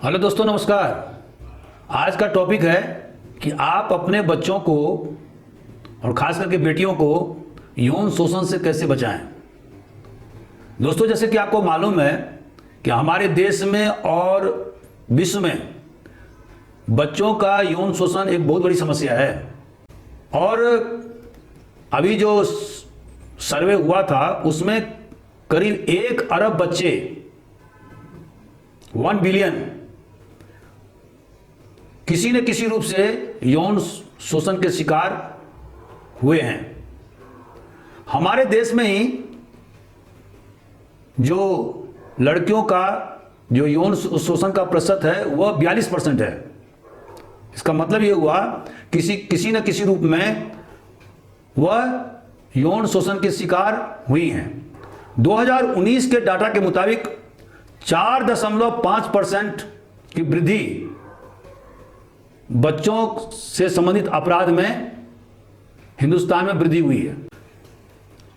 Hello दोस्तों, नमस्कार। आज का टॉपिक है कि आप अपने बच्चों को और खास करके बेटियों को यौन शोषण से कैसे बचाएं। दोस्तों, जैसे कि आपको मालूम है कि हमारे देश में और विश्व में बच्चों का यौन शोषण एक बहुत बड़ी समस्या है। और अभी जो सर्वे हुआ था उसमें करीब 1 अरब बच्चे 1 बिलियन किसी न किसी रूप से यौन शोषण के शिकार हुए हैं। हमारे देश में ही जो लड़कियों का जो यौन शोषण का प्रतिशत है वह 42% है। इसका मतलब यह हुआ किसी न किसी रूप में वह यौन शोषण के शिकार हुई हैं। 2019 के डाटा के मुताबिक 4.5% की वृद्धि बच्चों से संबंधित अपराध में हिंदुस्तान में वृद्धि हुई है।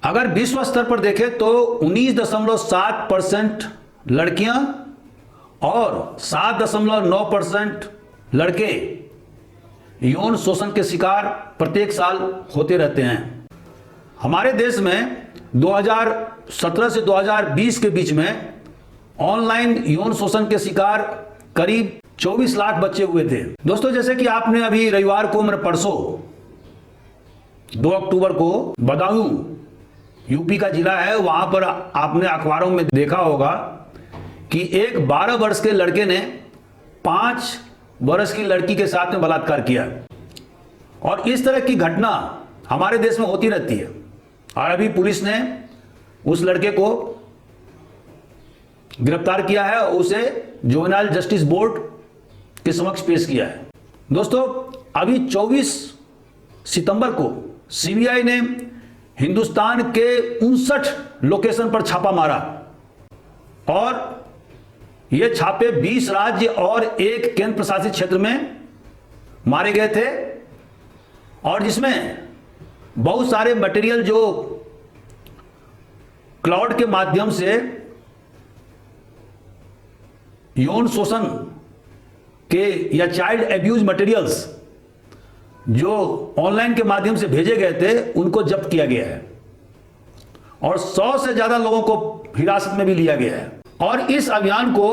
अगर विश्व स्तर पर देखें तो 19.7% लड़कियां और 7.9% लड़के यौन शोषण के शिकार प्रत्येक साल होते रहते हैं। हमारे देश में 2017 से 2020 के बीच में ऑनलाइन यौन शोषण के शिकार करीब 24 लाख बच्चे हुए थे। दोस्तों, जैसे कि आपने अभी रविवार को मेरे परसों 2 अक्टूबर को बदायूं यूपी का जिला है, वहां पर आपने अखबारों में देखा होगा कि एक 12 वर्ष के लड़के ने 5 वर्ष की लड़की के साथ में बलात्कार किया। और इस तरह की घटना हमारे देश में होती रहती है। और अभी पुलिस ने उस लड़के को गिरफ्तार किया है और उसे जुवेनाइल जस्टिस बोर्ड के समक्ष पेश किया है। दोस्तों, अभी 24 सितंबर को सीबीआई ने हिंदुस्तान के 59 लोकेशन पर छापा मारा और यह छापे 20 राज्य और 1 केंद्र प्रशासित क्षेत्र में मारे गए थे। और जिसमें बहुत सारे मटेरियल जो क्लाउड के माध्यम से यौन शोषण के या चाइल्ड एब्यूज मटेरियल्स जो ऑनलाइन के माध्यम से भेजे गए थे उनको जब्त किया गया है और 100 से ज्यादा लोगों को हिरासत में भी लिया गया है। और इस अभियान को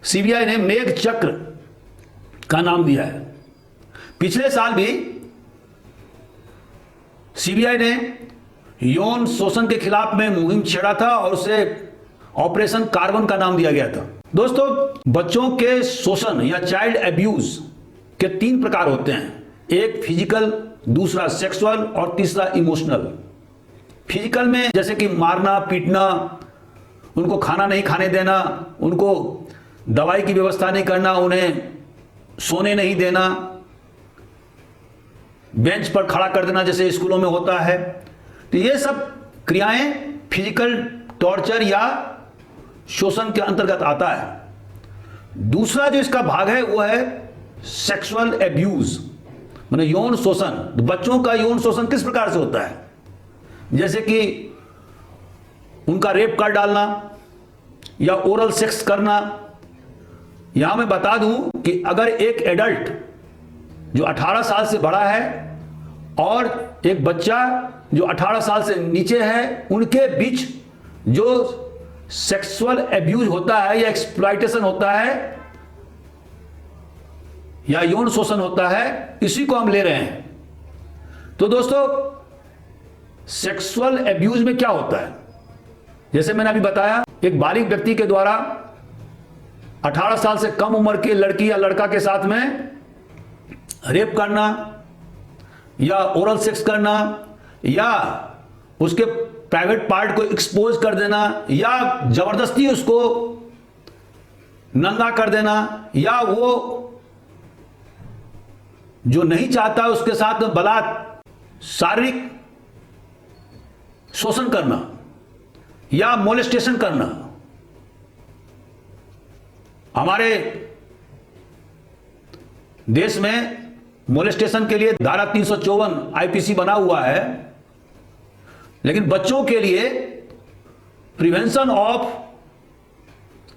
सीबीआई ने मेघ चक्र का नाम दिया है। पिछले साल भी सीबीआई ने यौन शोषण के खिलाफ में मुहिम छेड़ा था और उसे ऑपरेशन कार्बन का नाम दिया गया था। दोस्तों, बच्चों के शोषण या चाइल्ड एब्यूज के 3 प्रकार होते हैं। एक फिजिकल, दूसरा सेक्सुअल और तीसरा इमोशनल। फिजिकल में जैसे कि मारना, पीटना, उनको खाना नहीं खाने देना, उनको दवाई की व्यवस्था नहीं करना, उन्हें सोने नहीं देना, बेंच पर खड़ा कर देना जैसे स्कूलों में होता है। तो ये सब क्रियाएं फिजिकल टॉर्चर या शोषण के अंतर्गत आता है। दूसरा जो इसका भाग है वो है सेक्सुअल एब्यूज, माने यौन शोषण। तो बच्चों का यौन शोषण किस प्रकार से होता है? जैसे कि उनका रेप कर डालना या ओरल सेक्स करना। यहां मैं बता दूं कि अगर एक एडल्ट जो 18 साल से बड़ा है और एक बच्चा जो 18 साल से नीचे है, उनके बीच जो सेक्सुअल एब्यूज होता है या एक्सप्लॉयटेशन होता है या यौन शोषण होता है, इसी को हम ले रहे हैं। तो दोस्तों, सेक्सुअल एब्यूज में क्या होता है? जैसे मैंने अभी बताया, एक बालिग व्यक्ति के द्वारा 18 साल से कम उम्र के लड़की या लड़का के साथ में रेप करना या ओरल सेक्स करना या उसके प्राइवेट पार्ट को एक्सपोज कर देना या जबरदस्ती उसको नंगा कर देना या वो जो नहीं चाहता उसके साथ शारीरिक शोषण करना या मोलेस्टेशन करना। हमारे देश में मोलेस्टेशन के लिए धारा 354 आईपीसी बना हुआ है, लेकिन बच्चों के लिए प्रिवेंशन ऑफ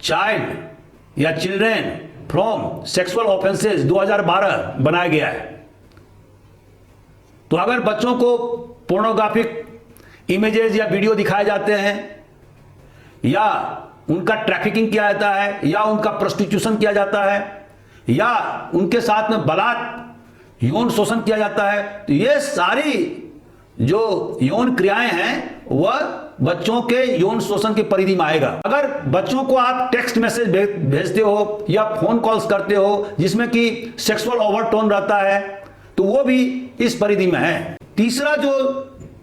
चाइल्ड या चिल्ड्रेन फ्रॉम सेक्सुअल ऑफेंसेस 2012 बनाया गया है। तो अगर बच्चों को पोर्नोग्राफिक इमेजेस या वीडियो दिखाए जाते हैं, या उनका ट्रैफिकिंग किया जाता है, या उनका प्रोस्टिट्यूशन किया जाता है, या उनके साथ में बलात्कार यौन शोषण किया जाता है, तो ये सारी जो यौन क्रियाएं हैं वह बच्चों के यौन शोषण की परिधि में आएगा। अगर बच्चों को आप टेक्स्ट मैसेज भेजते हो या फोन कॉल्स करते हो जिसमें कि सेक्सुअल ओवरटोन रहता है, तो वो भी इस परिधि में है। तीसरा जो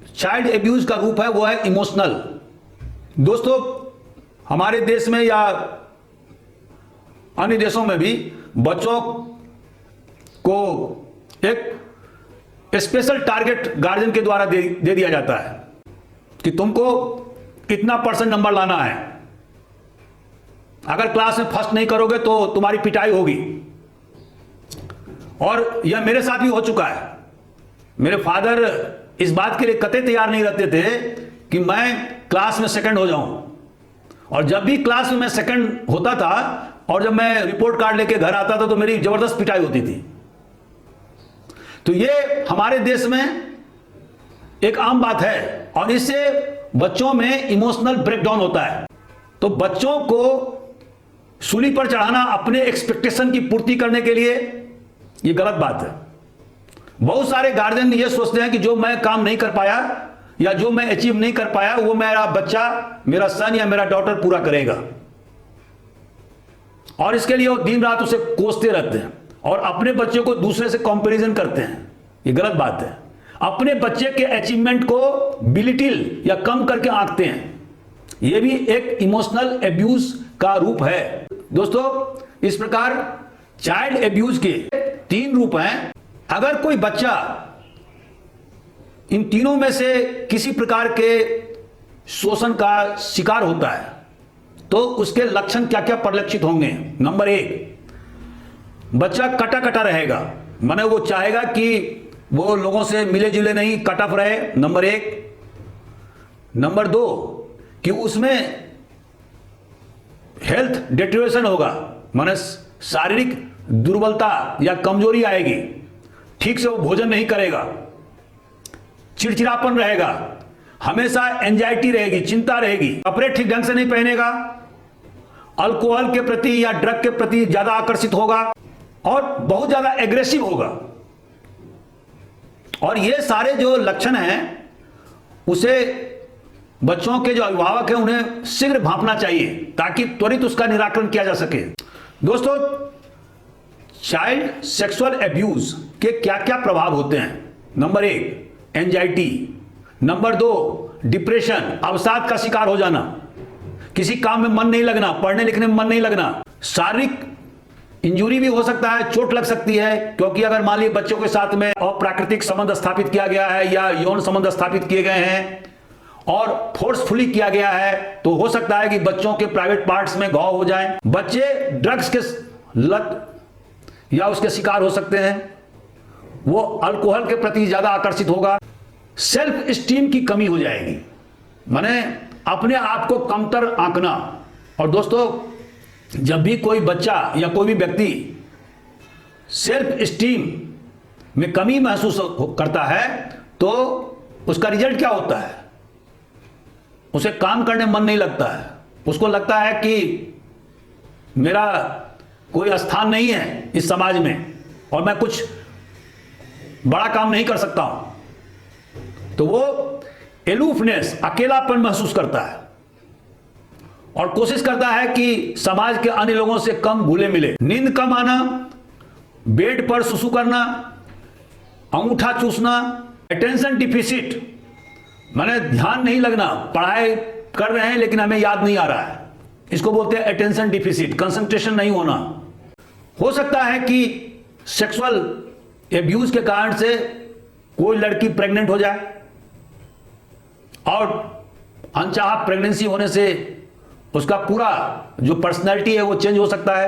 चाइल्ड एब्यूज का रूप है वो है इमोशनल। दोस्तों, हमारे देश में या अन्य देशों में भी बच्चों को एक स्पेशल टारगेट गार्जियन के द्वारा दे दिया जाता है कि तुमको इतना % नंबर लाना है, अगर क्लास में फर्स्ट नहीं करोगे तो तुम्हारी पिटाई होगी। और यह मेरे साथ भी हो चुका है। मेरे फादर इस बात के लिए कतई तैयार नहीं रहते थे कि मैं क्लास में सेकंड हो जाऊं, और जब भी क्लास में मैं सेकंड होता था और जब मैं रिपोर्ट कार्ड लेके घर आता था तो मेरी जबरदस्त पिटाई होती थी। तो ये हमारे देश में एक आम बात है, और इससे बच्चों में इमोशनल ब्रेकडाउन होता है। तो बच्चों को सूली पर चढ़ाना अपने एक्सपेक्टेशन की पूर्ति करने के लिए ये गलत बात है। बहुत सारे गार्जियन ये सोचते हैं कि जो मैं काम नहीं कर पाया या जो मैं अचीव नहीं कर पाया वो मेरा बच्चा, मेरा सन या मेरा डॉटर पूरा करेगा, और इसके लिए वो दिन रात उसे कोसते रहते हैं और अपने बच्चे को दूसरे से कंपैरिजन करते हैं। ये गलत बात है। अपने बच्चे के अचीवमेंट को बिलिटिल या कम करके आंकते हैं, यह भी एक इमोशनल एब्यूज का रूप है। दोस्तों, इस प्रकार चाइल्ड एब्यूज के 3 रूप हैं। अगर कोई बच्चा इन तीनों में से किसी प्रकार के शोषण का शिकार होता है तो उसके लक्षण क्या क्या परिलक्षित होंगे। नंबर 1, बच्चा कटा कटा रहेगा, माने वो चाहेगा कि वो लोगों से मिले जुले नहीं, कट ऑफ रहे, नंबर 1। नंबर 2 कि उसमें हेल्थ डिटेरियोरेशन होगा, माने शारीरिक दुर्बलता या कमजोरी आएगी, ठीक से वो भोजन नहीं करेगा, चिड़चिड़ापन रहेगा, हमेशा एंजाइटी रहेगी, चिंता रहेगी, कपड़े ठीक ढंग से नहीं पहनेगा, अल्कोहल के प्रति या ड्रग के प्रति ज्यादा आकर्षित होगा और बहुत ज्यादा एग्रेसिव होगा। और ये सारे जो लक्षण हैं उसे बच्चों के जो अभिभावक हैं उन्हें शीघ्र भांपना चाहिए ताकि त्वरित उसका निराकरण किया जा सके। दोस्तों, चाइल्ड सेक्सुअल एब्यूज के क्या क्या प्रभाव होते हैं। Number 1, anxiety. नंबर 2, डिप्रेशन, अवसाद का शिकार हो जाना, किसी काम में मन नहीं लगना, पढ़ने लिखने में मन नहीं लगना, शारीरिक इंजुरी भी हो सकता है, चोट लग सकती है, क्योंकि अगर मान लीजिए बच्चों के साथ में अप्राकृतिक संबंध स्थापित किया गया है या यौन संबंध स्थापित किए गए हैं और फोर्सफुली किया गया है तो हो सकता है कि बच्चों के प्राइवेट पार्ट्स में घाव हो जाएं। बच्चे ड्रग्स के लत या उसके शिकार हो सकते हैं, वो अल्कोहल के प्रति ज्यादा आकर्षित होगा, सेल्फ स्टीम की कमी हो जाएगी, माने अपने आप को कमतर आंकना। और दोस्तों, जब भी कोई बच्चा या कोई भी व्यक्ति सेल्फ स्टीम में कमी महसूस करता है तो उसका रिजल्ट क्या होता है, उसे काम करने में मन नहीं लगता है, उसको लगता है कि मेरा कोई स्थान नहीं है इस समाज में और मैं कुछ बड़ा काम नहीं कर सकता हूं, तो वो एलूफनेस, अकेलापन महसूस करता है और कोशिश करता है कि समाज के अन्य लोगों से कम घुले मिले। नींद कम आना, बेड पर सुसु करना, अंगूठा चूसना, अटेंशन डिफिसिट, माने ध्यान नहीं लगना, पढ़ाई कर रहे हैं लेकिन हमें याद नहीं आ रहा है, इसको बोलते हैं अटेंशन डिफिसिट, कंसंट्रेशन नहीं होना। हो सकता है कि सेक्सुअल एब्यूज के कारण से कोई लड़की प्रेग्नेंट हो जाए और अनचाहा प्रेगनेंसी होने से उसका पूरा जो पर्सनैलिटी है वो चेंज हो सकता है।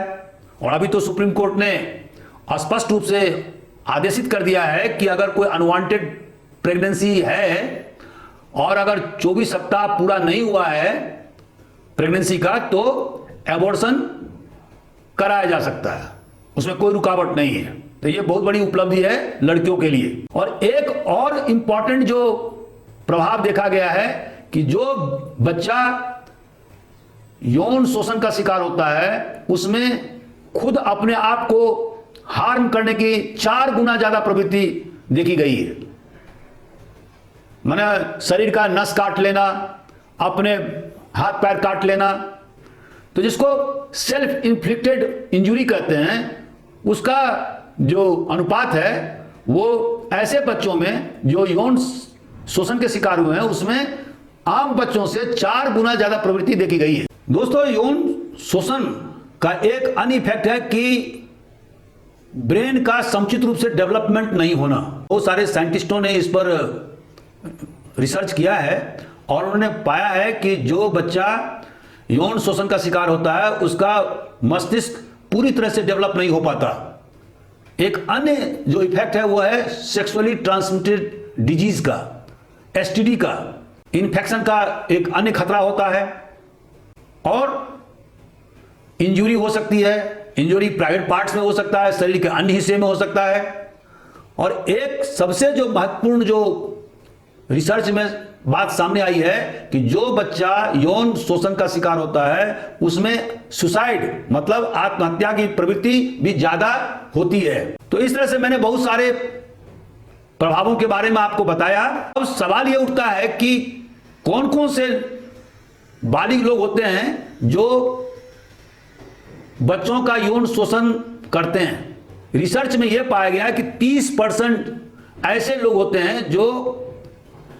और अभी तो सुप्रीम कोर्ट ने स्पष्ट रूप से आदेशित कर दिया है कि अगर कोई अनवांटेड प्रेगनेंसी है और अगर 24 सप्ताह पूरा नहीं हुआ है प्रेगनेंसी का तो एबॉर्शन कराया जा सकता है, उसमें कोई रुकावट नहीं है। तो ये बहुत बड़ी उपलब्धि है लड़कियों के लिए। और एक और इंपॉर्टेंट जो प्रभाव देखा गया है कि जो बच्चा यौन शोषण का शिकार होता है उसमें खुद अपने आप को हार्म करने की 4 गुना ज्यादा प्रवृत्ति देखी गई है। माने शरीर का नस काट लेना, अपने हाथ पैर काट लेना, तो जिसको सेल्फ इन्फ्लिक्टेड इंजुरी कहते हैं, उसका जो अनुपात है वो ऐसे बच्चों में जो यौन शोषण के शिकार हुए हैं उसमें आम बच्चों से 4 गुना ज्यादा प्रवृत्ति देखी गई है। दोस्तों, यौन शोषण का एक अन्य इफेक्ट है कि ब्रेन का समुचित रूप से डेवलपमेंट नहीं होना। बहुत सारे साइंटिस्टों ने इस पर रिसर्च किया है और उन्होंने पाया है कि जो बच्चा यौन शोषण का शिकार होता है उसका मस्तिष्क पूरी तरह से डेवलप नहीं हो पाता। एक अन्य जो इफेक्ट है वो है सेक्सुअली ट्रांसमिटेड डिजीज का, एसटीडी का, इन्फेक्शन का एक अन्य खतरा होता है और इंजरी हो सकती है। इंजरी प्राइवेट पार्ट्स में हो सकता है, शरीर के अन्य हिस्से में हो सकता है। और एक सबसे जो महत्वपूर्ण जो रिसर्च में बात सामने आई है कि जो बच्चा यौन शोषण का शिकार होता है उसमें सुसाइड मतलब आत्महत्या की प्रवृत्ति भी ज्यादा होती है। तो इस तरह से मैंने बहुत सारे प्रभावों के बारे में आपको बताया। अब सवाल यह उठता है कि कौन कौन से बालिग लोग होते हैं जो बच्चों का यौन शोषण करते हैं। रिसर्च में यह पाया गया है कि 30% ऐसे लोग होते हैं जो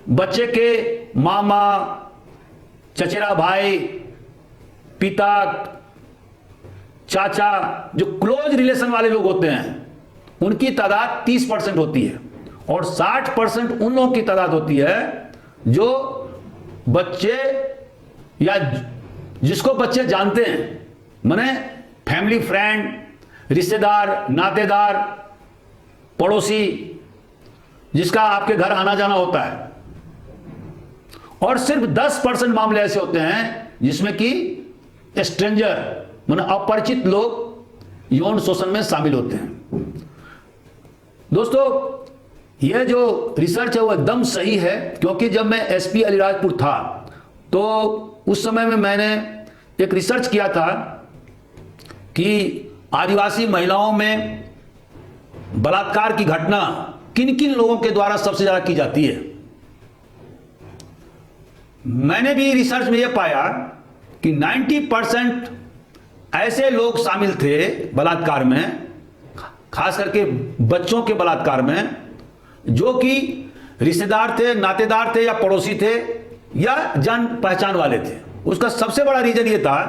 बच्चे के मामा, चचेरा भाई, पिता, चाचा, जो क्लोज रिलेशन वाले लोग होते हैं उनकी तादाद 30% होती है और 60% उन लोगों की तादाद होती है जो बच्चे या जिसको बच्चे जानते हैं, माने फैमिली फ्रेंड, रिश्तेदार, नातेदार, पड़ोसी, जिसका आपके घर आना जाना होता है। और सिर्फ 10% मामले ऐसे होते हैं जिसमें कि स्ट्रेंजर माने अपरिचित लोग यौन शोषण में शामिल होते हैं। दोस्तों, यह जो रिसर्च है वो एकदम सही है, क्योंकि जब मैं एसपी अलीराजपुर था तो उस समय में मैंने एक रिसर्च किया था कि आदिवासी महिलाओं में बलात्कार की घटना किन किन लोगों के द्वारा सबसे ज्यादा की जाती है। मैंने भी रिसर्च में यह पाया कि 90% ऐसे लोग शामिल थे बलात्कार में, खास करके बच्चों के बलात्कार में, जो कि रिश्तेदार थे, नातेदार थे या पड़ोसी थे या जान पहचान वाले थे। उसका सबसे बड़ा रीजन यह था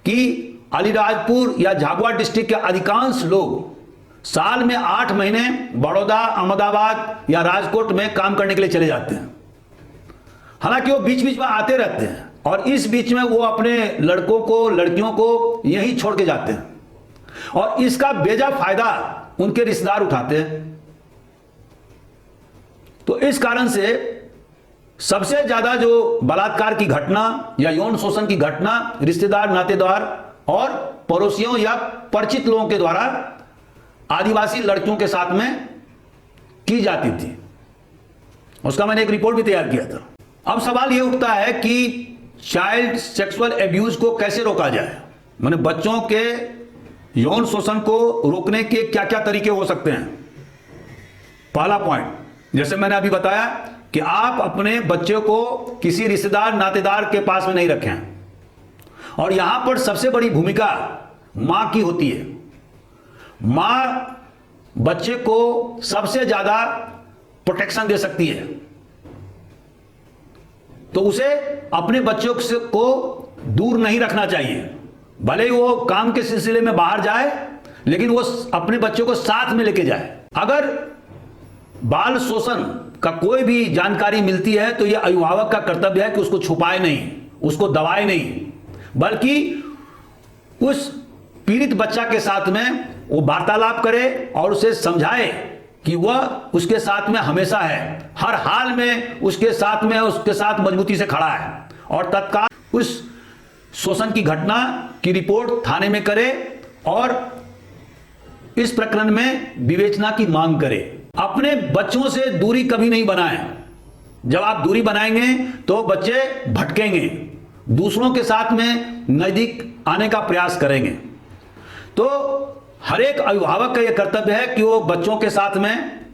कि अलीराजपुर या झाबुआ डिस्ट्रिक्ट के अधिकांश लोग साल में 8 महीने बड़ौदा, अहमदाबाद या राजकोट में काम करने के लिए चले जाते हैं। हालांकि वो बीच बीच में आते रहते हैं और इस बीच में वो अपने लड़कों को, लड़कियों को यहीं छोड़ के जाते हैं और इसका बेजा फायदा उनके रिश्तेदार उठाते हैं। तो इस कारण से सबसे ज्यादा जो बलात्कार की घटना या यौन शोषण की घटना रिश्तेदार, नातेदार और पड़ोसियों या परिचित लोगों के द्वारा आदिवासी लड़कियों के साथ में की जाती थी। उसका मैंने एक रिपोर्ट भी तैयार किया था। अब सवाल यह उठता है कि चाइल्ड सेक्सुअल एब्यूज को कैसे रोका जाए, माने बच्चों के यौन शोषण को रोकने के क्या क्या तरीके हो सकते हैं। पहला पॉइंट, जैसे मैंने अभी बताया कि आप अपने बच्चे को किसी रिश्तेदार, नातेदार के पास में नहीं रखें और यहां पर सबसे बड़ी भूमिका मां की होती है। मां बच्चे को सबसे ज्यादा प्रोटेक्शन दे सकती है, तो उसे अपने बच्चों को दूर नहीं रखना चाहिए। भले ही वो काम के सिलसिले में बाहर जाए, लेकिन वो अपने बच्चों को साथ में लेके जाए। अगर बाल शोषण का कोई भी जानकारी मिलती है तो यह अभिभावक का कर्तव्य है कि उसको छुपाए नहीं, उसको दबाए नहीं, बल्कि उस पीड़ित बच्चा के साथ में वो वार्तालाप करे और उसे समझाए कि वह उसके साथ में हमेशा है, हर हाल में उसके साथ मजबूती से खड़ा है और तत्काल उस शोषण की घटना की रिपोर्ट थाने में करे और इस प्रकरण में विवेचना की मांग करें। अपने बच्चों से दूरी कभी नहीं बनाएं। जब आप दूरी बनाएंगे तो बच्चे भटकेंगे, दूसरों के साथ में नजदीक आने का प्रयास करेंगे। तो हर एक अभिभावक का यह कर्तव्य है कि वो बच्चों के साथ में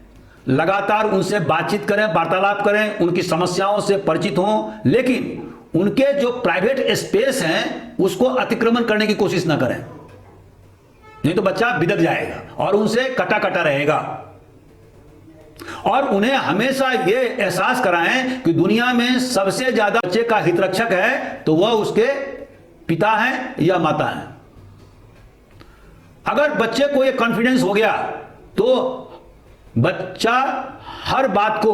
लगातार उनसे बातचीत करें, वार्तालाप करें, उनकी समस्याओं से परिचित हों, लेकिन उनके जो प्राइवेट स्पेस हैं उसको अतिक्रमण करने की कोशिश ना करें, नहीं तो बच्चा बिगड़ जाएगा और उनसे कटा कटा रहेगा। और उन्हें हमेशा यह एहसास कराएं कि दुनिया में सबसे ज्यादा बच्चे का हितरक्षक है तो वह उसके पिता हैं या माता हैं। अगर बच्चे को यह कॉन्फिडेंस हो गया तो बच्चा हर बात को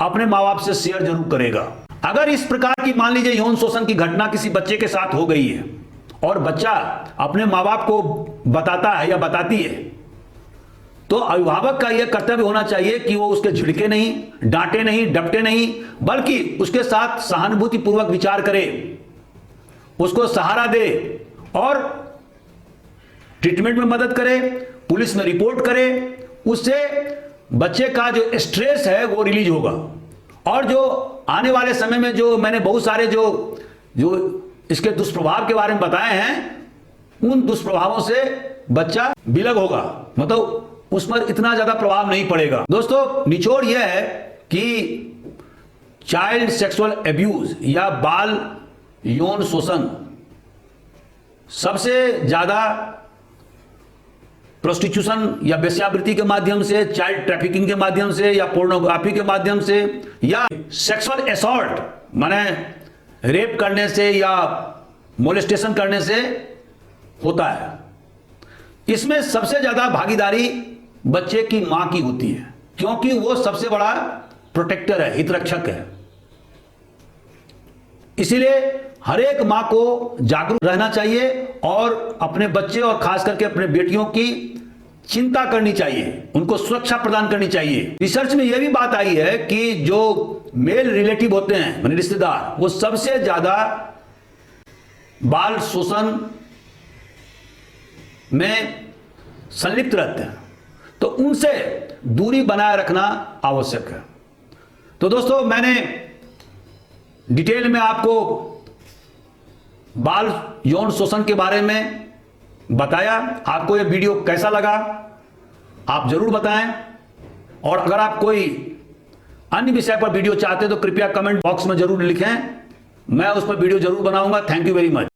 अपने मां बाप से शेयर जरूर करेगा। अगर इस प्रकार की मान लीजिए यौन शोषण की घटना किसी बच्चे के साथ हो गई है और बच्चा अपने मां बाप को बताता है या बताती है, तो अभिभावक का यह कर्तव्य होना चाहिए कि वो उसके झिड़के नहीं, डांटे नहीं, डपटे नहीं, बल्कि उसके साथ सहानुभूतिपूर्वक विचार करे, उसको सहारा दे और ट्रीटमेंट में मदद करे, पुलिस में रिपोर्ट करे। उससे बच्चे का जो स्ट्रेस है वो रिलीज होगा और जो आने वाले समय में जो मैंने बहुत सारे जो इसके दुष्प्रभाव के बारे में बताए हैं, उन दुष्प्रभावों से बच्चा विलग होगा, मतलब उस पर इतना ज्यादा प्रभाव नहीं पड़ेगा। दोस्तों, निचोड़ यह है कि चाइल्ड सेक्सुअल एब्यूज या बाल यौन शोषण सबसे ज्यादा प्रोस्टिट्यूशन या वेश्यावृत्ति के माध्यम से, चाइल्ड ट्रैफिकिंग के माध्यम से या पोर्नोग्राफी के माध्यम से या सेक्सुअल असॉल्ट माने रेप करने से या मोलेस्टेशन करने से होता है। इसमें सबसे ज्यादा भागीदारी बच्चे की मां की होती है, क्योंकि वो सबसे बड़ा प्रोटेक्टर है, हितरक्षक है। इसीलिए हर एक मां को जागरूक रहना चाहिए और अपने बच्चे और खास करके अपने बेटियों की चिंता करनी चाहिए, उनको सुरक्षा प्रदान करनी चाहिए। रिसर्च में यह भी बात आई है कि जो मेल रिलेटिव होते हैं, माने रिश्तेदार, वो सबसे ज्यादा बाल शोषण में संलिप्त रहते हैं, तो उनसे दूरी बनाए रखना आवश्यक है। तो दोस्तों, मैंने डिटेल में आपको बाल यौन शोषण के बारे में बताया। आपको यह वीडियो कैसा लगा आप जरूर बताएं, और अगर आप कोई अन्य विषय पर वीडियो चाहते हैं तो कृपया कमेंट बॉक्स में जरूर लिखें, मैं उस पर वीडियो जरूर बनाऊंगा। Thank you very much.